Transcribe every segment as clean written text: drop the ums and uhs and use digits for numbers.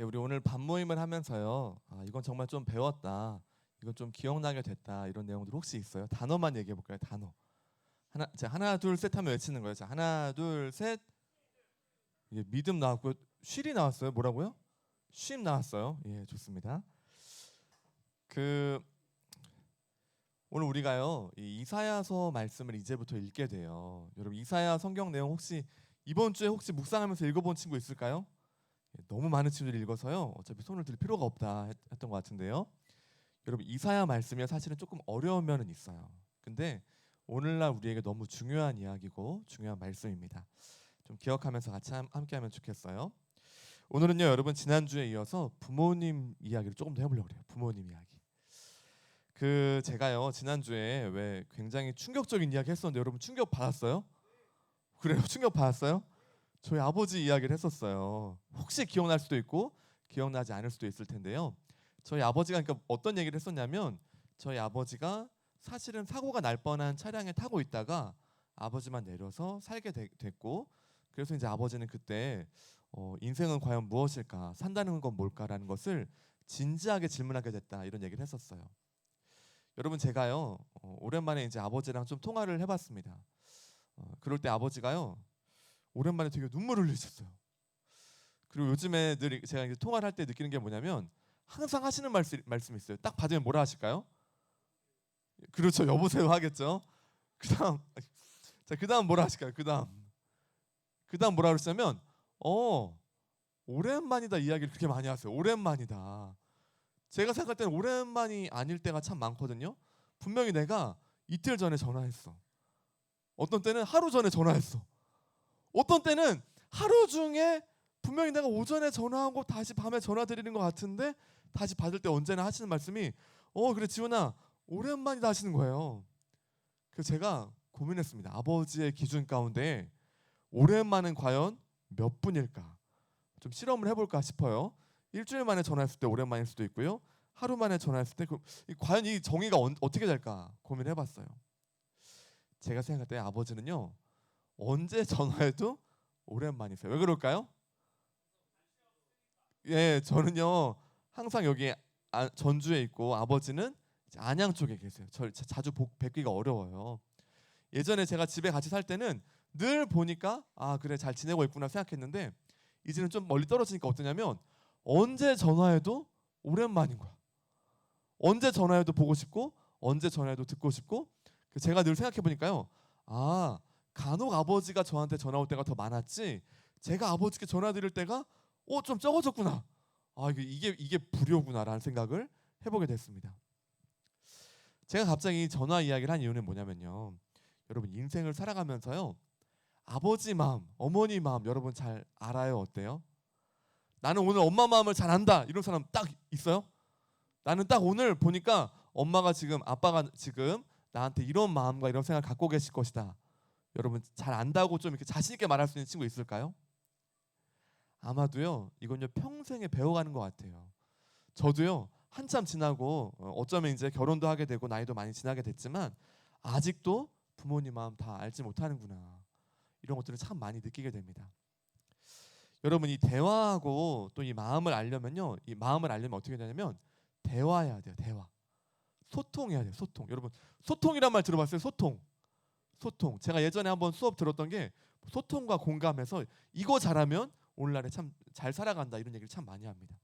우리 오늘 밤모임을 하면서요. 이건 정말 좀 배웠다. 이건 좀 기억나게 됐다. 이런 내용들 혹시 있어요? 단어만 얘기해 볼까요? 단어. 하나 둘 셋 하면 외치는 거예요. 자, 하나 둘 셋. 이게 믿음 나왔고 쉴이 나왔어요. 뭐라고요? 쉼 나왔어요. 예, 좋습니다. 그 오늘 우리가요. 이 이사야서 말씀을 이제부터 읽게 돼요. 여러분 이사야 성경 내용 혹시 이번 주에 혹시 묵상하면서 읽어본 친구 있을까요? 너무 많은 친구들이 읽어서요. 어차피 손을 들 필요가 없다 했던 것 같은데요. 여러분 이사야 말씀이 사실은 조금 어려운 면은 있어요. 근데 오늘날 우리에게 너무 중요한 이야기고 중요한 말씀입니다. 좀 기억하면서 같이 함께하면 좋겠어요. 오늘은요 여러분 지난주에 이어서 부모님 이야기를 조금 더 해보려고 그래요. 부모님 이야기. 제가요 지난주에 왜 굉장히 충격적인 이야기 했었는데 여러분 충격 받았어요? 그래요? 충격 받았어요? 저희 아버지 이야기를 했었어요. 혹시 기억날 수도 있고 기억나지 않을 수도 있을 텐데요. 저희 아버지가 그러니까 어떤 얘기를 했었냐면 저희 아버지가 사실은 사고가 날 뻔한 차량에 타고 있다가 아버지만 내려서 살게 됐고 그래서 이제 아버지는 그때 인생은 과연 무엇일까? 산다는 건 뭘까라는 것을 진지하게 질문하게 됐다 이런 얘기를 했었어요. 여러분 제가요 오랜만에 이제 아버지랑 좀 통화를 해봤습니다. 그럴 때 아버지가요 오랜만에 되게 눈물을 흘리셨어요. 그리고 요즘에 늘 제가 이제 통화를 할 때 느끼는 게 뭐냐면 항상 하시는 말씀이 있어요. 딱 받으면 뭐라 하실까요? 그렇죠. 여보세요 하겠죠. 그다음 그다음 뭐라 하실까요? 그다음 뭐라 그러시냐면 오랜만이다 이야기를 그렇게 많이 하세요. 오랜만이다. 제가 생각할 때는 오랜만이 아닐 때가 참 많거든요. 분명히 내가 이틀 전에 전화했어. 어떤 때는 하루 전에 전화했어. 어떤 때는 하루 중에 분명히 내가 오전에 전화하고 다시 밤에 전화 드리는 것 같은데 다시 받을 때 언제나 하시는 말씀이 그래 지훈아 오랜만이다 하시는 거예요. 그래서 제가 고민했습니다. 아버지의 기준 가운데 오랜만은 과연 몇 분일까? 좀 실험을 해볼까 싶어요. 일주일 만에 전화했을 때 오랜만일 수도 있고요. 하루 만에 전화했을 때 과연 이 정의가 어떻게 될까 고민해봤어요. 제가 생각할 때 아버지는요 언제 전화해도 오랜만이세요. 왜 그럴까요? 예, 저는요 항상 여기 전주에 있고 아버지는 이제 안양 쪽에 계세요. 저 자주 뵙기가 어려워요. 예전에 제가 집에 같이 살 때는 늘 보니까 그래 잘 지내고 있구나 생각했는데 이제는 좀 멀리 떨어지니까 어떠냐면 언제 전화해도 오랜만인 거야. 언제 전화해도 보고 싶고 언제 전화해도 듣고 싶고 제가 늘 생각해 보니까요. 간혹 아버지가 저한테 전화 올 때가 더 많았지 제가 아버지께 전화 드릴 때가 좀 적어졌구나. 이게 불효구나라는 생각을 해보게 됐습니다. 제가 갑자기 전화 이야기를 한 이유는 뭐냐면요. 여러분 인생을 살아가면서요. 아버지 마음, 어머니 마음 여러분 잘 알아요? 어때요? 나는 오늘 엄마 마음을 잘 안다. 이런 사람 딱 있어요? 나는 딱 오늘 보니까 아빠가 지금 나한테 이런 마음과 이런 생각을 갖고 계실 것이다. 여러분 잘 안다고 좀 이렇게 자신 있게 말할 수 있는 친구 있을까요? 아마도요. 이건요 평생에 배워가는 것 같아요. 저도요 한참 지나고 어쩌면 이제 결혼도 하게 되고 나이도 많이 지나게 됐지만 아직도 부모님 마음 다 알지 못하는구나. 이런 것들을 참 많이 느끼게 됩니다. 여러분 이 대화하고 또 이 마음을 알려면요. 이 마음을 알려면 어떻게 되냐면 대화해야 돼요. 대화. 소통해야 돼요. 소통. 여러분 소통이란 말 들어봤어요? 소통. 소통. 제가 예전에 한번 수업 들었던 게 소통과 공감해서 이거 잘하면 오늘날에 참 잘 살아간다 이런 얘기를 참 많이 합니다.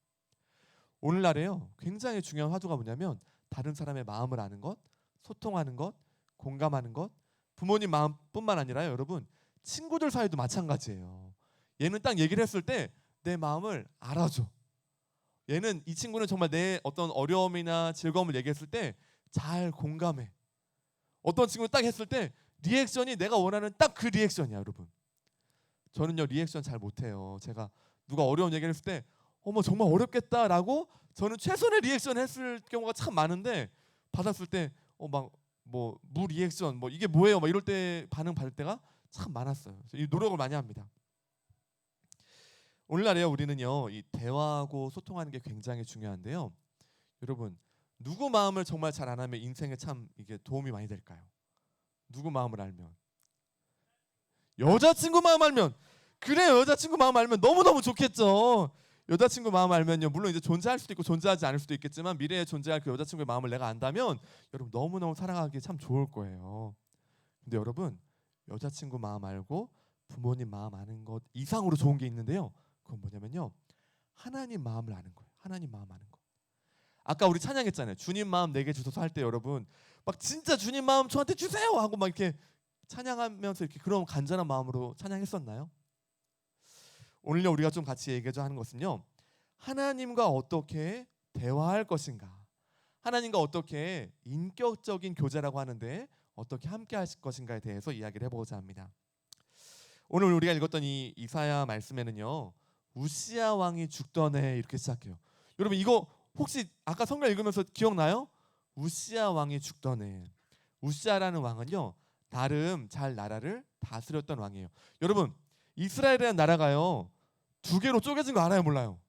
오늘날에요. 굉장히 중요한 화두가 뭐냐면 다른 사람의 마음을 아는 것, 소통하는 것, 공감하는 것. 부모님 마음뿐만 아니라요. 여러분 친구들 사이도 마찬가지예요. 얘는 딱 얘기를 했을 때 내 마음을 알아줘. 이 친구는 정말 내 어떤 어려움이나 즐거움을 얘기했을 때 잘 공감해. 어떤 친구는 딱 했을 때 리액션이 내가 원하는 딱 그 리액션이야, 여러분. 저는요 리액션 잘 못해요. 제가 누가 어려운 얘기를 했을 때 어머 정말 어렵겠다라고 저는 최선의 리액션 했을 경우가 참 많은데 받았을 때 막 뭐 무리액션 뭐 이게 뭐예요? 막 이럴 때 반응 받을 때가 참 많았어요. 이 노력을 많이 합니다. 오늘날에요 우리는요 이 대화하고 소통하는 게 굉장히 중요한데요. 여러분 누구 마음을 정말 잘 안 하면 인생에 참 이게 도움이 많이 될까요? 누구 마음을 알면 여자친구 마음 알면 그래 여자친구 마음 알면 너무너무 좋겠죠. 여자친구 마음 알면요, 물론 이제 존재할 수도 있고 존재하지 않을 수도 있겠지만 미래에 존재할 그 여자친구의 마음을 내가 안다면 여러분 너무너무 사랑하기 참 좋을 거예요. 근데 여러분, 여자친구 마음 알고 부모님 마음 아는 것 이상으로 좋은 게 있는데요. 그건 뭐냐면요, 하나님 마음을 아는 거예요. 하나님 마음 아는 거. 아까 우리 찬양했잖아요. 주님 마음 내게 주소서 할 때 여러분 막 진짜 주님 마음 저한테 주세요 하고 막 이렇게 찬양하면서 이렇게 그런 간절한 마음으로 찬양했었나요? 오늘요 우리가 좀 같이 얘기해 하는 것은요, 하나님과 어떻게 대화할 것인가, 하나님과 어떻게 인격적인 교제라고 하는데 어떻게 함께 하실 것인가에 대해서 이야기를 해보고자 합니다. 오늘 우리가 읽었던 이 이사야 말씀에는요, 우시야 왕이 죽던 해 이렇게 시작해요. 여러분 이거 혹시 아까 성경 읽으면서 기억나요? 우시야 왕이 죽던 해. 우시야라는 왕은요 나름 잘 나라를 다스렸던 왕이에요. 여러분 이스라엘이라는 나라가요 두 개로 쪼개진 거 알아요, 몰라요?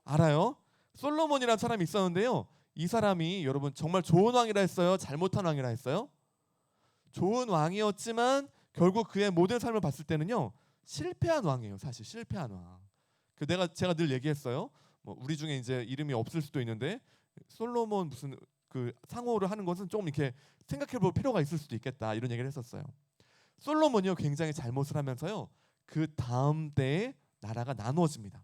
알아요? 솔로몬이라는 사람이 있었는데요, 이 사람이 여러분 정말 좋은 왕이라 했어요, 잘못한 왕이라 했어요? 좋은 왕이었지만 결국 그의 모든 삶을 봤을 때는요 실패한 왕이에요. 사실 실패한 왕. 제가 늘 얘기했어요. 뭐 우리 중에 이제 이름이 없을 수도 있는데 솔로몬 무슨 그 상호를 하는 것은 조금 이렇게 생각해볼 필요가 있을 수도 있겠다, 이런 얘기를 했었어요. 솔로몬이요 굉장히 잘못을 하면서요 그 다음 때에 나라가 나누어집니다.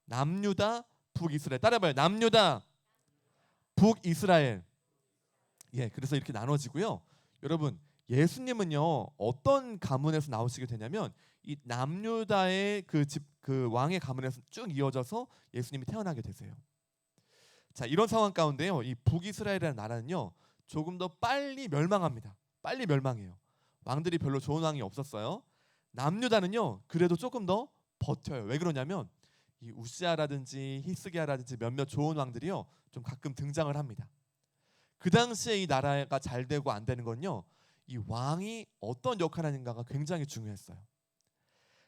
남유다, 북이스라엘. 따라해봐요. 남유다, 북이스라엘. 예, 그래서 이렇게 나눠지고요. 여러분 예수님은요 어떤 가문에서 나오시게 되냐면 이 남유다의 그 왕의 가문에서 쭉 이어져서 예수님이 태어나게 되세요. 자, 이런 상황 가운데요 이 북이스라엘이라는 나라는요 조금 더 빨리 멸망합니다. 빨리 멸망해요. 왕들이 별로 좋은 왕이 없었어요. 남유다는요 그래도 조금 더 버텨요. 왜 그러냐면 이 우시아라든지 히스기야라든지 몇몇 좋은 왕들이요 좀 가끔 등장을 합니다. 그 당시에 이 나라가 잘 되고 안 되는 건요 이 왕이 어떤 역할을 하는가가 굉장히 중요했어요.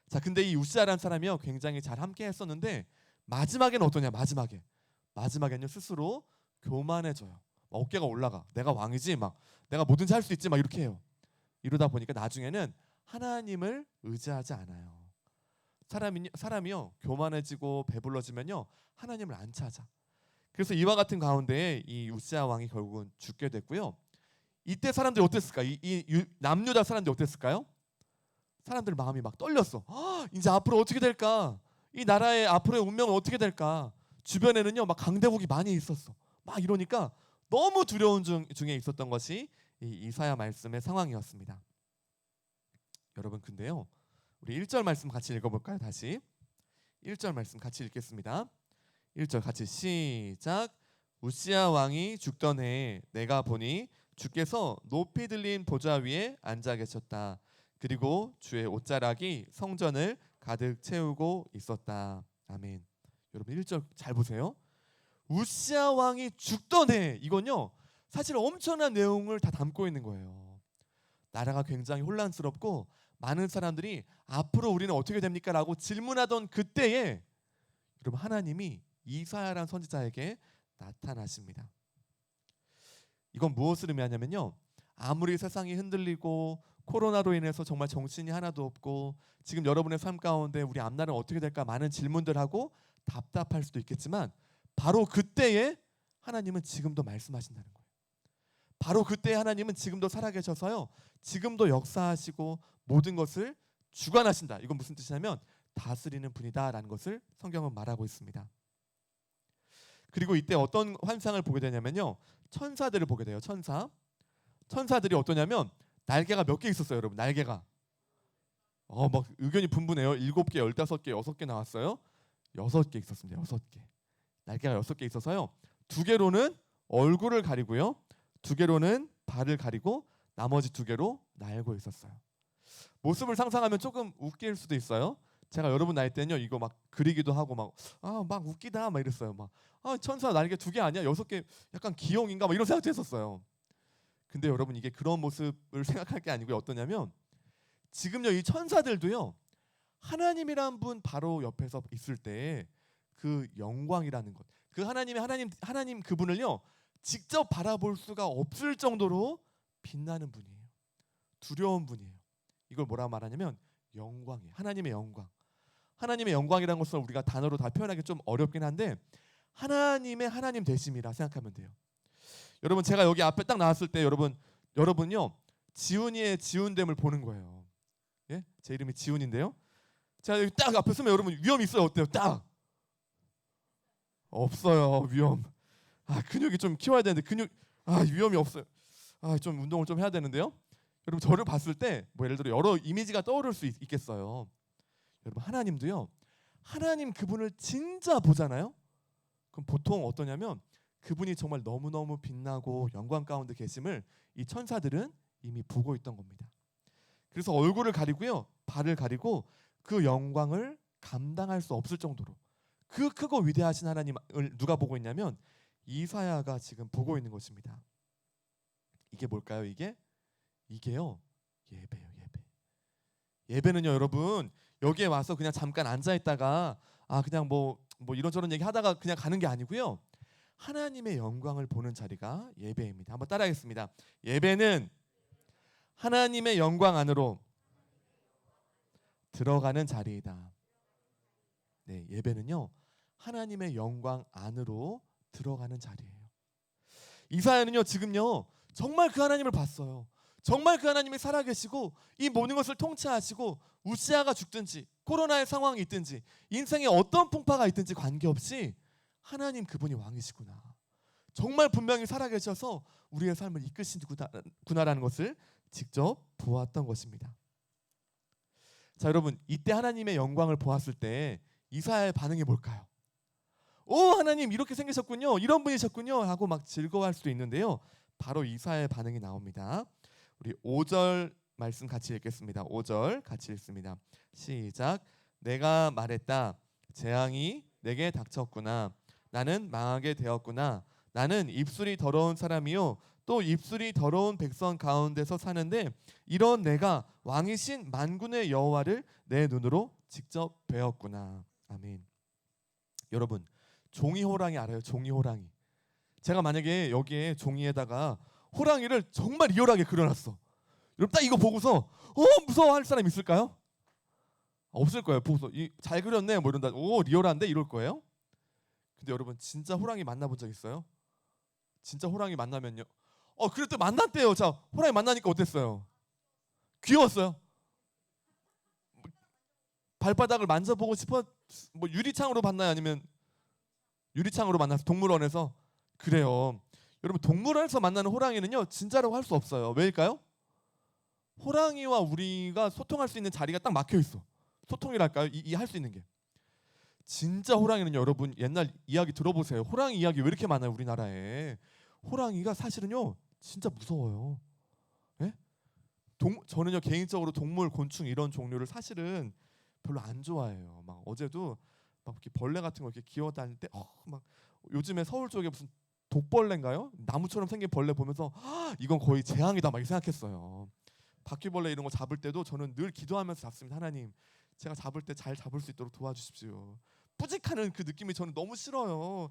자, 근데 이 우시아라는 사람이요 굉장히 잘 함께 했었는데 마지막에는 어떠냐? 마지막에는요 스스로 교만해져요. 막 어깨가 올라가. 내가 왕이지, 막 내가 뭐든지 할 수 있지, 막 이렇게 해요. 이러다 보니까 나중에는 하나님을 의지하지 않아요. 사람이요 교만해지고 배불러지면요 하나님을 안 찾아. 그래서 이와 같은 가운데 이 우시아 왕이 결국은 죽게 됐고요. 이때 사람들이 어땠을까? 남유다 사람들이 어땠을까요? 사람들 마음이 막 떨렸어. 이제 앞으로 어떻게 될까? 이 나라의 앞으로의 운명은 어떻게 될까? 주변에는요 막 강대국이 많이 있었어. 막 이러니까 너무 두려운 중에 있었던 것이 이 이사야 말씀의 상황이었습니다. 여러분 근데요 우리 1절 말씀 같이 읽어볼까요? 다시 1절 말씀 같이 읽겠습니다. 1절 같이 시작. 우시야 왕이 죽던 해에 내가 보니 주께서 높이 들린 보좌 위에 앉아 계셨다. 그리고 주의 옷자락이 성전을 가득 채우고 있었다. 아멘. 여러분 1절 잘 보세요. 우시야 왕이 죽던 해, 이건요 사실 엄청난 내용을 다 담고 있는 거예요. 나라가 굉장히 혼란스럽고 많은 사람들이 앞으로 우리는 어떻게 됩니까? 라고 질문하던 그때에 여러분 하나님이 이사야라는 선지자에게 나타나십니다. 이건 무엇을 의미하냐면요, 아무리 세상이 흔들리고 코로나로 인해서 정말 정신이 하나도 없고 지금 여러분의 삶 가운데 우리 앞날은 어떻게 될까 많은 질문들하고 답답할 수도 있겠지만 바로 그때에 하나님은 지금도 말씀하신다는 거예요. 바로 그때 하나님은 지금도 살아계셔서요 지금도 역사하시고 모든 것을 주관하신다. 이건 무슨 뜻이냐면 다스리는 분이다라는 것을 성경은 말하고 있습니다. 그리고 이때 어떤 환상을 보게 되냐면요 천사들을 보게 돼요. 천사들이 어떠냐면 날개가 몇 개 있었어요. 여러분 날개가 막 의견이 분분해요. 7개, 15개, 6개 나왔어요. 6개 있었습니다. 6개. 날개가 6개 있어서요 2개로는 얼굴을 가리고요 2개로는 발을 가리고 나머지 2개로 날고 있었어요. 모습을 상상하면 조금 웃길 수도 있어요. 제가 여러분 나이 때는요 이거 막 그리기도 하고 막 웃기다 막 이랬어요. 천사 날개 2개 아니야? 6개 약간 기형인가 막 이런 생각도 했었어요. 근데 여러분 이게 그런 모습을 생각할 게 아니고요. 어떠냐면 지금요 이 천사들도요 하나님이란 분 바로 옆에서 있을 때 그 영광이라는 것, 그 하나님 그분을요 직접 바라볼 수가 없을 정도로 빛나는 분이에요. 두려운 분이에요. 이걸 뭐라 말하냐면 영광이에요. 하나님의 영광. 하나님의 영광이라는 것을 우리가 단어로 다 표현하기 좀 어렵긴 한데 하나님의 하나님 되심이라 생각하면 돼요. 여러분 제가 여기 앞에 딱 나왔을 때 여러분요 지훈이의 지훈됨을 보는 거예요. 예? 제 이름이 지훈인데요. 제가 여기 딱 앞에 서면 여러분 위험 있어요? 어때요? 딱 없어요. 위험. 근육이 좀 키워야 되는데 위험이 없어요. 좀 운동을 좀 해야 되는데요. 여러분 저를 봤을 때 뭐 예를 들어 여러 이미지가 떠오를 수 있겠어요. 여러분 하나님도요. 하나님 그분을 진짜 보잖아요. 그럼 보통 어떠냐면 그분이 정말 너무너무 빛나고 영광 가운데 계심을 이 천사들은 이미 보고 있던 겁니다. 그래서 얼굴을 가리고요. 발을 가리고 그 영광을 감당할 수 없을 정도로 그 크고 위대하신 하나님을 누가 보고 있냐면 이사야가 지금 보고 있는 것입니다. 이게 뭘까요? 이게요. 예배예요. 예배는요, 여러분 여기에 와서 그냥 잠깐 앉아 있다가 그냥 뭐 이런저런 얘기 하다가 그냥 가는 게 아니고요. 하나님의 영광을 보는 자리가 예배입니다. 한번 따라하겠습니다. 예배는 하나님의 영광 안으로 들어가는 자리이다. 네, 예배는요. 하나님의 영광 안으로 들어가는 자리예요. 이사야는요 지금요 정말 그 하나님을 봤어요. 정말 그 하나님이 살아계시고 이 모든 것을 통치하시고 우시아가 죽든지 코로나의 상황이 있든지 인생에 어떤 풍파가 있든지 관계없이 하나님 그분이 왕이시구나. 정말 분명히 살아계셔서 우리의 삶을 이끄시구나라는 것을 직접 보았던 것입니다. 자 여러분 이때 하나님의 영광을 보았을 때 이사야의 반응이 뭘까요? 오 하나님 이렇게 생기셨군요. 이런 분이셨군요. 하고 막 즐거워할 수도 있는데요. 바로 이사야의 반응이 나옵니다. 우리 5절 말씀 같이 읽겠습니다. 5절 같이 읽습니다. 시작. 내가 말했다. 재앙이 내게 닥쳤구나. 나는 망하게 되었구나. 나는 입술이 더러운 사람이요 또 입술이 더러운 백성 가운데서 사는데 이런 내가 왕이신 만군의 여호와를 내 눈으로 직접 배웠구나. 아멘. 여러분 종이 호랑이 알아요? 종이 호랑이. 제가 만약에 여기에 종이에다가 호랑이를 정말 리얼하게 그려놨어. 여러분 딱 이거 보고서 무서워할 사람 있을까요? 없을 거예요. 보고서 잘 그렸네 뭐 이런다. 오 리얼한데 이럴 거예요. 근데 여러분 진짜 호랑이 만나본 적 있어요? 진짜 호랑이 만나면요. 그랬더니 만났대요. 자 호랑이 만나니까 어땠어요? 귀여웠어요? 발바닥을 만져보고 싶어? 뭐 유리창으로 봤나요? 아니면 유리창으로 만나서 동물원에서? 그래요. 여러분 동물원에서 만나는 호랑이는요 진짜라고 할 수 없어요. 왜일까요? 호랑이와 우리가 소통할 수 있는 자리가 딱 막혀 있어. 소통이랄까요? 이 할 수 있는 게. 진짜 호랑이는요 여러분 옛날 이야기 들어보세요. 호랑이 이야기 왜 이렇게 많아요 우리나라에. 호랑이가 사실은요 진짜 무서워요. 예? 저는요 개인적으로 동물, 곤충 이런 종류를 사실은 별로 안 좋아해요. 막 어제도 막 이렇게 벌레 같은 거 이렇게 기어다닐 때 막 요즘에 서울 쪽에 무슨 독벌레인가요? 나무처럼 생긴 벌레 보면서 이건 거의 재앙이다 막 이렇게 생각했어요. 바퀴벌레 이런 거 잡을 때도 저는 늘 기도하면서 잡습니다. 하나님 제가 잡을 때 잘 잡을 수 있도록 도와주십시오. 뿌직하는 그 느낌이 저는 너무 싫어요.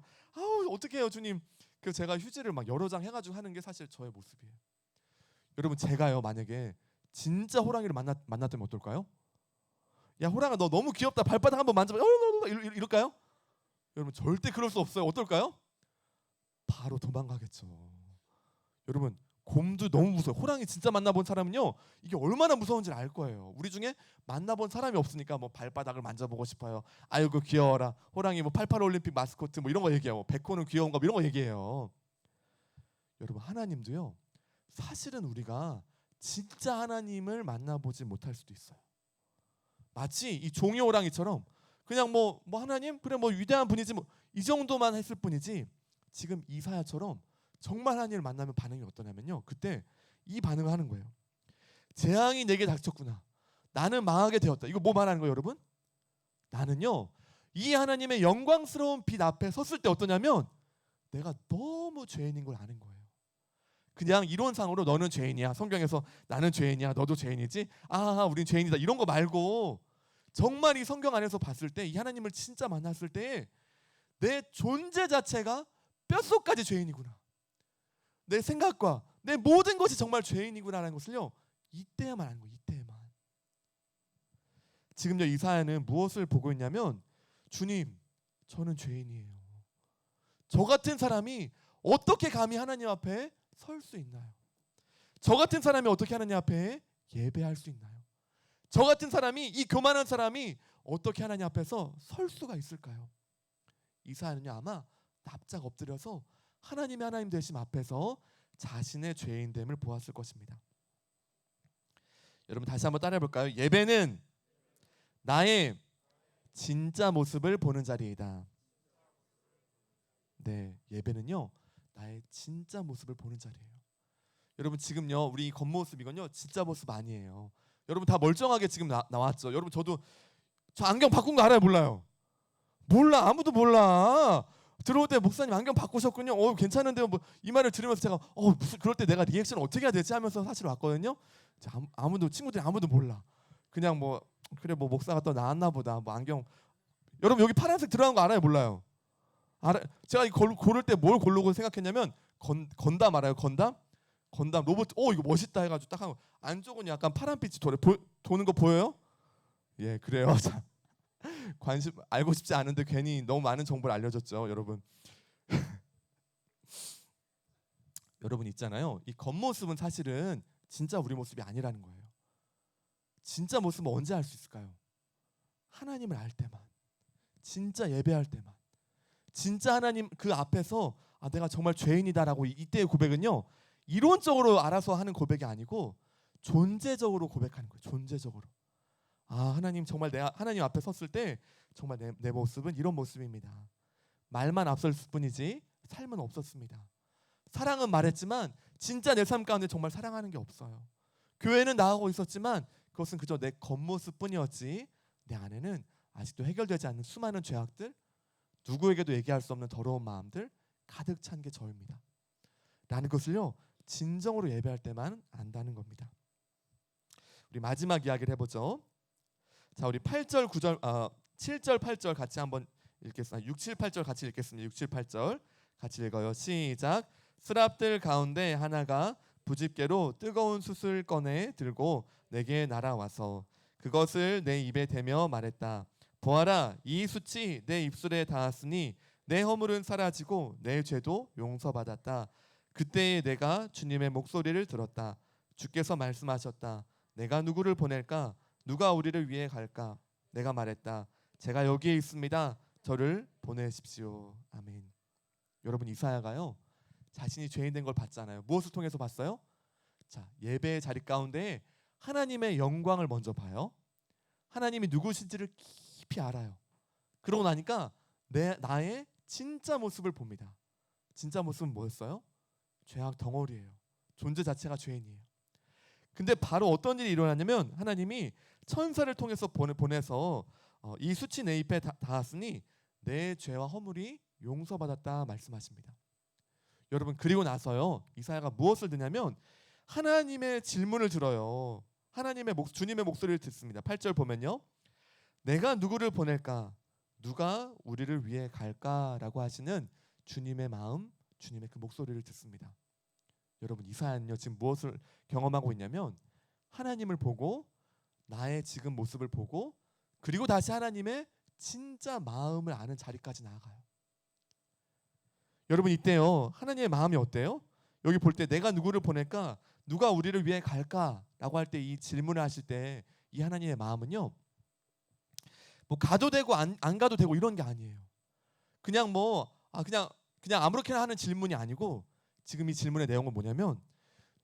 어떻게 해요 주님. 그래서 제가 휴지를 막 여러 장 해가지고 하는 게 사실 저의 모습이에요. 여러분 제가요 만약에 진짜 호랑이를 만났다면 어떨까요? 야 호랑아 너 너무 귀엽다. 발바닥 한번 만져봐. 이럴까요? 여러분 절대 그럴 수 없어요. 어떨까요? 바로 도망가겠죠. 여러분 곰도 너무 무서워요. 호랑이 진짜 만나본 사람은요 이게 얼마나 무서운지 알 거예요. 우리 중에 만나본 사람이 없으니까 뭐 발바닥을 만져보고 싶어요. 아이고 귀여워라. 호랑이 뭐 88올림픽 마스코트 뭐 이런 거 얘기해요. 백호는 귀여운 거 이런 거 얘기해요. 여러분 하나님도요 사실은 우리가 진짜 하나님을 만나보지 못할 수도 있어요. 마치 이 종이 호랑이처럼 그냥 뭐 하나님 그래 뭐 위대한 분이지 뭐 이 정도만 했을 뿐이지 지금 이사야처럼 정말 하나님을 만나면 반응이 어떠냐면요. 그때 이 반응을 하는 거예요. 재앙이 내게 닥쳤구나. 나는 망하게 되었다. 이거 뭐 말하는 거예요, 여러분? 나는요. 이 하나님의 영광스러운 빛 앞에 섰을 때 어떠냐면 내가 너무 죄인인 걸 아는 거예요. 그냥 이론상으로 너는 죄인이야. 성경에서 나는 죄인이야. 너도 죄인이지. 우린 죄인이다. 이런 거 말고 정말 이 성경 안에서 봤을 때 이 하나님을 진짜 만났을 때 내 존재 자체가 뼛속까지 죄인이구나. 내 생각과 내 모든 것이 정말 죄인이구나라는 것을요 이때야만 아는 거예요. 이때야만. 지금요 이사야는 무엇을 보고 있냐면 주님, 저는 죄인이에요. 저 같은 사람이 어떻게 감히 하나님 앞에 설 수 있나요? 저 같은 사람이 어떻게 하나님 앞에 예배할 수 있나요? 저 같은 사람이, 이 교만한 사람이 어떻게 하나님 앞에서 설 수가 있을까요? 이사야는요 아마 납작 엎드려서 하나님의 하나님 되심 앞에서 자신의 죄인됨을 보았을 것입니다. 여러분 다시 한번 따라해 볼까요? 예배는 나의 진짜 모습을 보는 자리이다. 네, 예배는요 나의 진짜 모습을 보는 자리예요. 여러분 지금요 우리 겉모습이건요 진짜 모습 아니에요. 여러분 다 멀쩡하게 지금 나왔죠. 여러분 저도 저 안경 바꾼 거 알아요? 몰라요? 몰라. 아무도 몰라. 들어올 때 목사님 안경 바꾸셨군요. 괜찮은데요. 뭐 이 말을 들으면서 제가 무슨 그럴 때 내가 리액션 어떻게 해야 되지 하면서 사실 왔거든요. 아무도 친구들이 아무도 몰라. 그냥 뭐 그래 뭐 목사가 또 나왔나 보다. 뭐 안경. 여러분 여기 파란색 들어간 거 알아요? 몰라요? 알아. 제가 이거 고를 때 뭘 고르고 생각했냐면 건담 알아요? 건담 로봇. 이거 멋있다 해가지고 딱 하고 안쪽은 약간 파란빛이 도는 거 보여요? 예, 그래요. 자, 관심 알고 싶지 않은데 괜히 너무 많은 정보를 알려줬죠, 여러분. 여러분 있잖아요. 이 겉모습은 사실은 진짜 우리 모습이 아니라는 거예요. 진짜 모습은 언제 알 수 있을까요? 하나님을 알 때만, 진짜 예배할 때만, 진짜 하나님 그 앞에서 내가 정말 죄인이다라고 이때의 고백은요 이론적으로 알아서 하는 고백이 아니고 존재적으로 고백하는 거예요. 존재적으로. 하나님 정말 내가 하나님 앞에 섰을 때 정말 내 모습은 이런 모습입니다. 말만 앞섰을 뿐이지 삶은 없었습니다. 사랑은 말했지만 진짜 내 삶 가운데 정말 사랑하는 게 없어요. 교회는 나가고 있었지만 그것은 그저 내 겉모습 뿐이었지 내 안에는 아직도 해결되지 않는 수많은 죄악들, 누구에게도 얘기할 수 없는 더러운 마음들 가득 찬 게 저입니다. 라는 것을요 진정으로 예배할 때만 안다는 겁니다. 우리 마지막 이야기를 해보죠. 자, 우리 8절, 9절, 7절, 8절 같이 한번 읽겠습니다. 6, 7, 8절 같이 읽겠습니다. 6, 7, 8절 같이 읽어요. 시작. 스랍들 가운데 하나가 부집개로 뜨거운 숯을 꺼내 들고 내게 날아와서 그것을 내 입에 대며 말했다. 보아라, 이 숯이 내 입술에 닿았으니 내 허물은 사라지고 내 죄도 용서받았다. 그때에 내가 주님의 목소리를 들었다. 주께서 말씀하셨다. 내가 누구를 보낼까? 누가 우리를 위해 갈까? 내가 말했다. 제가 여기에 있습니다. 저를 보내십시오. 아멘. 여러분 이사야가요 자신이 죄인 된 걸 봤잖아요. 무엇을 통해서 봤어요? 자, 예배의 자리 가운데 하나님의 영광을 먼저 봐요. 하나님이 누구신지를 깊이 알아요. 그러고 나니까 나의 진짜 모습을 봅니다. 진짜 모습은 뭐였어요? 죄악 덩어리예요. 존재 자체가 죄인이에요. 근데 바로 어떤 일이 일어나냐면 하나님이 천사를 통해서 보내서 이 숯이 내 입에 닿았으니 내 죄와 허물이 용서받았다 말씀하십니다. 여러분 그리고 나서요 이사야가 무엇을 듣냐면 하나님의 질문을 들어요. 주님의 목소리를 듣습니다. 8절 보면요. 내가 누구를 보낼까? 누가 우리를 위해 갈까라고 하시는 주님의 마음, 주님의 그 목소리를 듣습니다. 여러분 이사야는요 지금 무엇을 경험하고 있냐면 하나님을 보고 나의 지금 모습을 보고 그리고 다시 하나님의 진짜 마음을 아는 자리까지 나아가요. 여러분 이때요 하나님의 마음이 어때요? 여기 볼 때 내가 누구를 보낼까? 누가 우리를 위해 갈까라고 할 때 이 질문을 하실 때 이 하나님의 마음은요 뭐 가도 되고 안 가도 되고 이런 게 아니에요. 그냥 그냥 아무렇게나 하는 질문이 아니고 지금 이 질문의 내용은 뭐냐면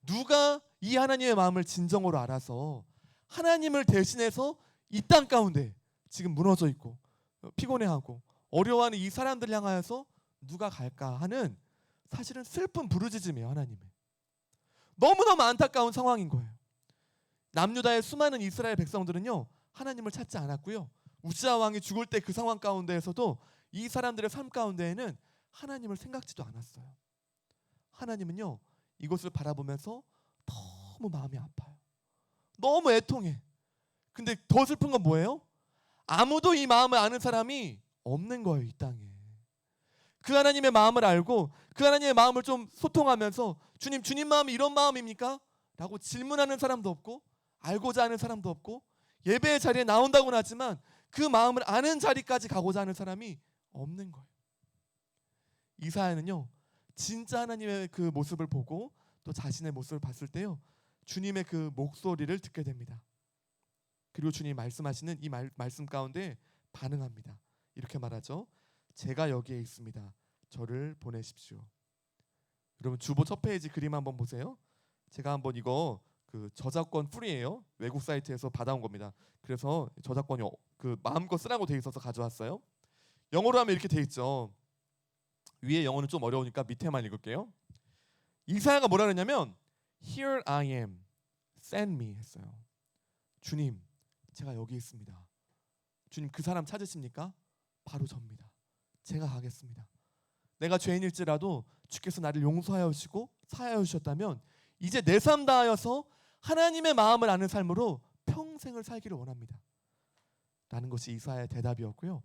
누가 이 하나님의 마음을 진정으로 알아서 하나님을 대신해서 이 땅 가운데 지금 무너져 있고 피곤해하고 어려워하는 이 사람들 향하여서 누가 갈까 하는 사실은 슬픈 부르짖음이에요. 하나님의 너무너무 안타까운 상황인 거예요. 남유다의 수많은 이스라엘 백성들은요 하나님을 찾지 않았고요. 우시아 왕이 죽을 때 그 상황 가운데에서도 이 사람들의 삶 가운데에는 하나님을 생각지도 않았어요. 하나님은요 이것을 바라보면서 너무 마음이 아파요. 너무 애통해. 근데 더 슬픈 건 뭐예요? 아무도 이 마음을 아는 사람이 없는 거예요. 이 땅에. 그 하나님의 마음을 알고 그 하나님의 마음을 좀 소통하면서 주님 마음이 이런 마음입니까? 라고 질문하는 사람도 없고 알고자 하는 사람도 없고 예배의 자리에 나온다고는 하지만 그 마음을 아는 자리까지 가고자 하는 사람이 없는 거예요. 이사야는요, 진짜 하나님의 그 모습을 보고 또 자신의 모습을 봤을 때요, 주님의 그 목소리를 듣게 됩니다. 그리고 주님이 말씀하시는 이 말씀 가운데 반응합니다. 이렇게 말하죠. 제가 여기에 있습니다. 저를 보내십시오. 여러분 주보 첫 페이지 그림 한번 보세요. 제가 한번 이거 그 저작권 프리예요. 외국 사이트에서 받아온 겁니다. 그래서 저작권이 그 마음껏 쓰라고 돼 있어서 가져왔어요. 영어로 하면 이렇게 돼 있죠. 위에 영어는 좀 어려우니까 밑에만 읽을게요. 이사야가 뭐라 그랬냐면 Here I am, send me 했어요. 주님, 제가 여기 있습니다. 주님, 그 사람 찾으십니까? 바로 접니다. 제가 가겠습니다. 내가 죄인일지라도 주께서 나를 용서하여 주시고 사하여 주셨다면 이제 내 삶 다하여서 하나님의 마음을 아는 삶으로 평생을 살기를 원합니다. 라는 것이 이사야의 대답이었고요.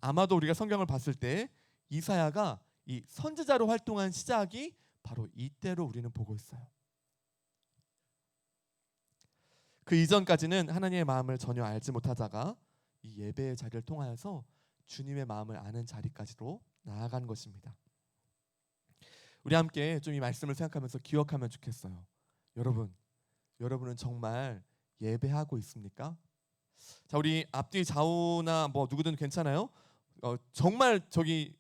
아마도 우리가 성경을 봤을 때 이사야가 이 선지자로 활동한 시작이 바로 이때로 우리는 보고 있어요. 그 이전까지는 하나님의 마음을 전혀 알지 못하다가 이 예배의 자리를 통하여서 주님의 마음을 아는 자리까지로 나아간 것입니다. 우리 함께 좀 이 말씀을 생각하면서 기억하면 좋겠어요. 여러분은 정말 예배하고 있습니까? 자, 우리 앞뒤 좌우나 뭐 누구든 괜찮아요. 정말 저기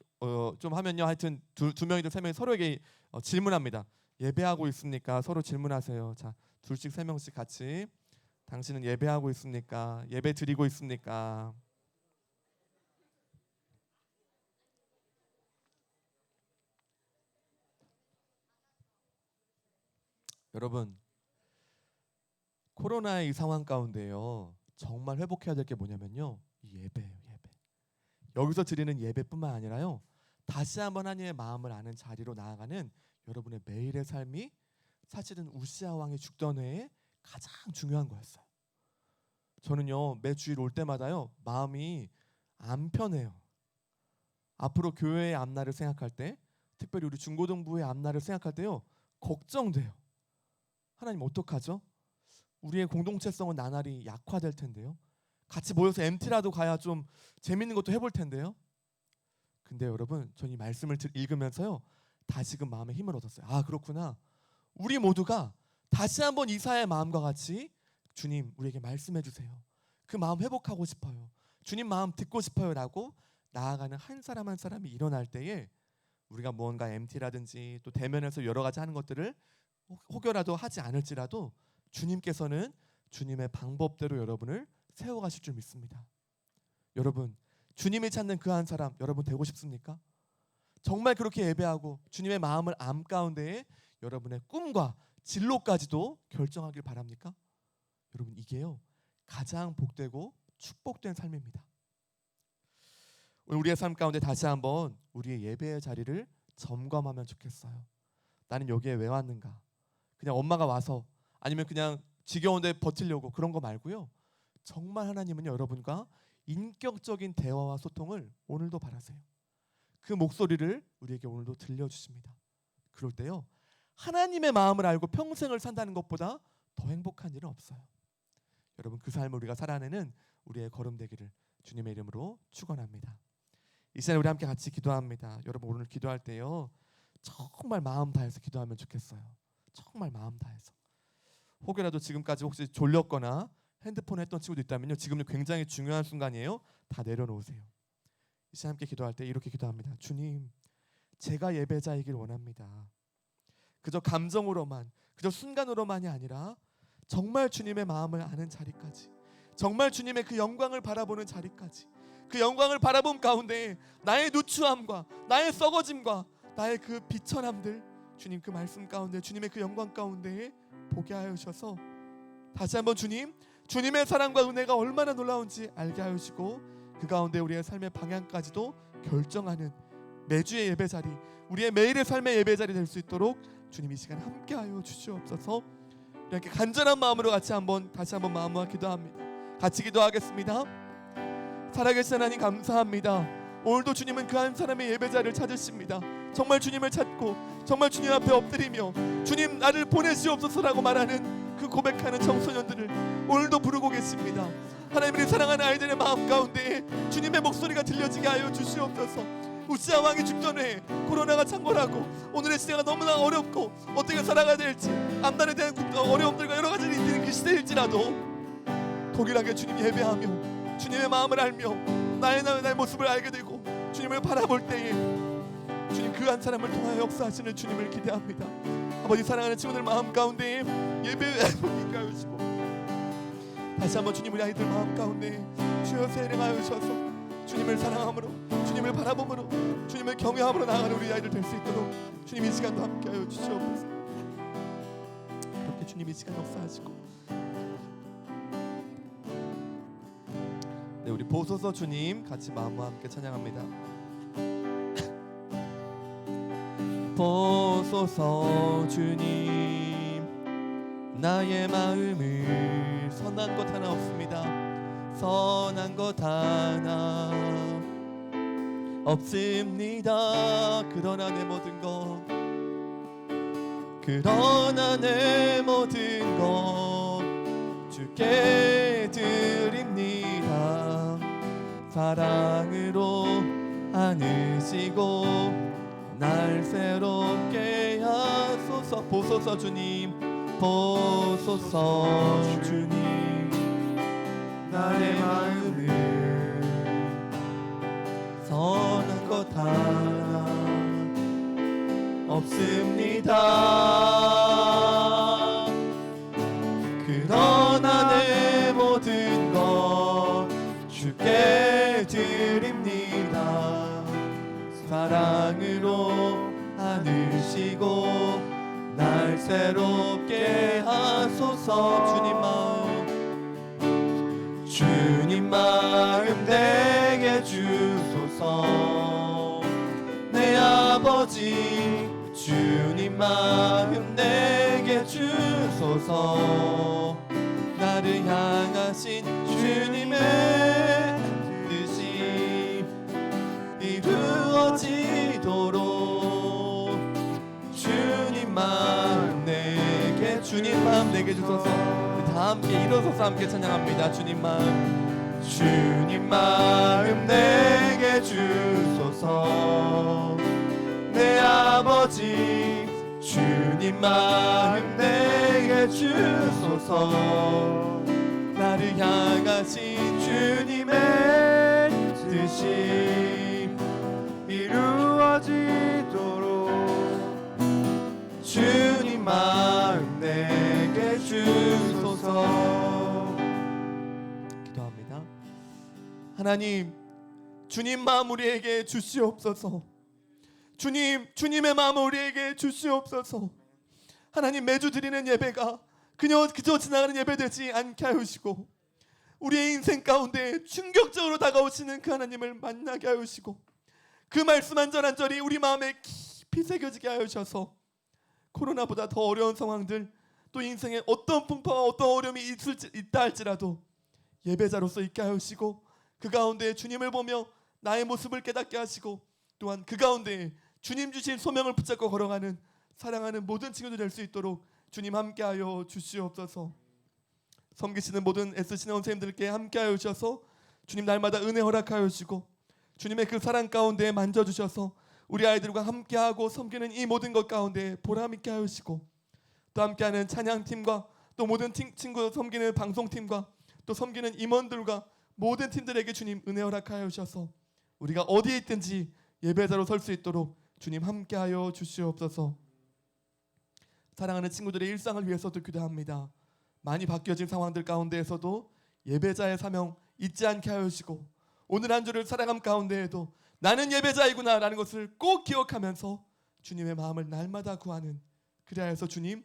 좀 하면요, 하여튼 두 명이든 세 명이 서로에게 질문합니다. 예배하고 있습니까? 서로 질문하세요. 자, 둘씩 세 명씩 같이. 당신은 예배하고 있습니까? 예배 드리고 있습니까? 여러분, 코로나의 이 상황 가운데요, 정말 회복해야 될 게 뭐냐면요, 이 예배예요. 예배. 여기서 드리는 예배뿐만 아니라요, 다시 한번 하나님의 마음을 아는 자리로 나아가는 여러분의 매일의 삶이 사실은 우시아 왕이 죽던 해에 가장 중요한 거였어요. 저는요, 매 주일 올 때마다요, 마음이 안 편해요. 앞으로 교회의 앞날을 생각할 때, 특별히 우리 중고등부의 앞날을 생각할 때요, 걱정돼요. 하나님 어떡하죠? 우리의 공동체성은 나날이 약화될 텐데요. 같이 모여서 MT라도 가야 좀 재밌는 것도 해볼 텐데요. 근데 여러분, 전 이 말씀을 읽으면서요, 다시금 마음에 힘을 얻었어요. 아, 그렇구나. 우리 모두가 다시 한번 이사야의 마음과 같이 주님, 우리에게 말씀해 주세요. 그 마음 회복하고 싶어요. 주님 마음 듣고 싶어요. 라고 나아가는 한 사람 한 사람이 일어날 때에 우리가 무언가 MT라든지 또 대면에서 여러 가지 하는 것들을 혹여라도 하지 않을지라도 주님께서는 주님의 방법대로 여러분을 세워가실 줄 믿습니다. 여러분, 주님이 찾는 그 한 사람 여러분 되고 싶습니까? 정말 그렇게 예배하고 주님의 마음을 암 가운데에 여러분의 꿈과 진로까지도 결정하길 바랍니까? 여러분, 이게요, 가장 복되고 축복된 삶입니다. 오늘 우리의 삶 가운데 다시 한번 우리의 예배의 자리를 점검하면 좋겠어요. 나는 여기에 왜 왔는가? 그냥 엄마가 와서, 아니면 그냥 지겨운데 버티려고, 그런 거 말고요, 정말 하나님은 여러분과 인격적인 대화와 소통을 오늘도 바라세요. 그 목소리를 우리에게 오늘도 들려주십니다. 그럴 때요, 하나님의 마음을 알고 평생을 산다는 것보다 더 행복한 일은 없어요. 여러분, 그 삶을 우리가 살아내는 우리의 걸음 되기를 주님의 이름으로 축원합니다. 이 시간에 우리 함께 같이 기도합니다. 여러분, 오늘 기도할 때요, 정말 마음 다해서 기도하면 좋겠어요. 정말 마음 다해서. 혹여라도 지금까지 혹시 졸렸거나 핸드폰 했던 친구도 있다면요, 지금은 굉장히 중요한 순간이에요. 다 내려놓으세요. 이 시간 함께 기도할 때 이렇게 기도합니다. 주님, 제가 예배자이길 원합니다. 그저 감정으로만, 그저 순간으로만이 아니라 정말 주님의 마음을 아는 자리까지, 정말 주님의 그 영광을 바라보는 자리까지, 그 영광을 바라본 가운데 나의 누추함과 나의 썩어짐과 나의 그 비천함들, 주님 그 말씀 가운데, 주님의 그 영광 가운데에 보게 하여 주셔서 다시 한번 주님의 사랑과 은혜가 얼마나 놀라운지 알게 하여 주시고, 그 가운데 우리의 삶의 방향까지도 결정하는 매주의 예배 자리, 우리의 매일의 삶의 예배 자리 될 수 있도록 주님 이 시간 함께 하여 주시옵소서. 이렇게 간절한 마음으로 다시 한번 마음 모아 기도합니다. 같이 기도하겠습니다. 살아계신 하나님 감사합니다. 오늘도 주님은 그 한 사람의 예배 자리를 찾으십니다. 정말 주님을 찾고 정말 주님 앞에 엎드리며 주님 나를 보내시옵소서라고 말하는 그 고백하는 청소년들을 오늘도 부르고 계십니다. 하나님의 사랑하는 아이들의 마음 가운데 주님의 목소리가 들려지게 하여 주시옵소서. 우시아 왕이 죽전에 코로나가 창궐하고 오늘의 시대가 너무나 어렵고 어떻게 살아가야 될지 암단에 대한 어려움들과 여러 가지를 있는 그 시대일지라도 동일하게 주님 예배하며 주님의 마음을 알며 나의 모습을 알게 되고 주님을 바라볼 때에 주님 그 한 사람을 통하여 역사하시는 주님을 기대합니다. 아버지 사랑하는 친구들 마음 가운데 예배에 복이 가여주시고 다시 한번 주님 우리 아이들 마음 가운데 주여 세례하여 주셔서 주님을 사랑함으로 주님을 바라봄으로 주님을 경외함으로 나아가는 우리 아이들 될 수 있도록 주님 이 시간도 함께하여 주시옵소서. 그렇게 주님 이 시간 역사하시고 네, 우리 보소서 주님 같이 마음과 함께 찬양합니다. 보소서 주님 나의 마음을 선한 것 하나 없습니다. 선한 것 하나 없습니다. 그러나 내 모든 것 주께 드립니다. 사랑으로 안으시고 날 새롭게 하소서. 보소서 주님 보소서 주님 나의 마음을 선한 것 하나 없습니다. 그러나 내 모든 것 주께 드립니다. 사랑으로 안으시고 날 새롭게 하소서. 주님 마음 내게 주소서. 내 아버지 주님 마음 내게 주소서. 나를 향하신 주님의 뜻이 이루어지도록 주님 마음 내게 주소서. 다 함께 일어서서 함께 찬양합니다. 주님 마음 내게 주소서. 내 아버지 주님 마음 내게 주소서. 나를 향하신 주님의 뜻이 이루어지도록 주님 마음 내게 주소서. 기도합니다. 하나님, 주님 마음 우리에게 주시옵소서. 주님의 마음 우리에게 주시옵소서. 하나님, 매주 드리는 예배가 그저 지나가는 예배 되지 않게 하시고 우리의 인생 가운데 충격적으로 다가오시는 그 하나님을 만나게 하시고 그 말씀 한 절 한 절이 우리 마음에 깊이 새겨지게 하셔서 코로나보다 더 어려운 상황들, 또 인생에 어떤 풍파와 어떤 어려움이 있다 할지라도 예배자로서 있게 하시고 그 가운데 주님을 보며 나의 모습을 깨닫게 하시고 또한 그 가운데 주님 주신 소명을 붙잡고 걸어가는 사랑하는 모든 친구들 될 수 있도록 주님 함께하여 주시옵소서. 섬기시는 모든 애쓰시는 선생님들께 함께하여 주셔서 주님 날마다 은혜 허락하여 주시고 주님의 그 사랑 가운데 만져주셔서 우리 아이들과 함께하고 섬기는 이 모든 것 가운데 보람있게 하시고 또 함께하는 찬양팀과 또 모든 친구 섬기는 방송팀과 또 섬기는 임원들과 모든 팀들에게 주님 은혜 허락하여 주셔서 우리가 어디에 있든지 예배자로 설 수 있도록 주님 함께하여 주시옵소서. 사랑하는 친구들의 일상을 위해서도 기도합니다. 많이 바뀌어진 상황들 가운데에서도 예배자의 사명 잊지 않게 하여 주시고 오늘 한 주를 살아감 가운데에도 나는 예배자이구나 라는 것을 꼭 기억하면서 주님의 마음을 날마다 구하는, 그래야 해서 주님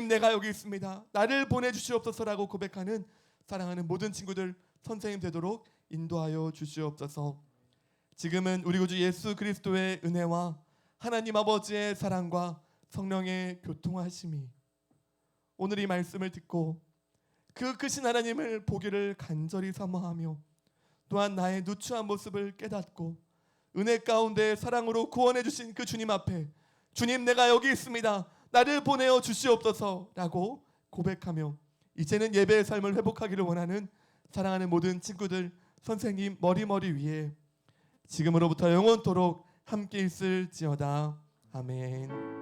내가 여기 있습니다, 나를 보내주시옵소서라고 고백하는 사랑하는 모든 친구들 선생님 되도록 인도하여 주시옵소서. 지금은 우리 구주 예수 그리스도의 은혜와 하나님 아버지의 사랑과 성령의 교통하심이 오늘 이 말씀을 듣고 그 크신 하나님을 보기를 간절히 사모하며 또한 나의 누추한 모습을 깨닫고 은혜 가운데 사랑으로 구원해 주신 그 주님 앞에 주님 내가 여기 있습니다. 나를 보내어 주시옵소서라고 고백하며 이제는 예배의 삶을 회복하기를 원하는 사랑하는 모든 친구들, 선생님 머리 위에 지금으로부터 영원토록 함께 있을지어다. 아멘.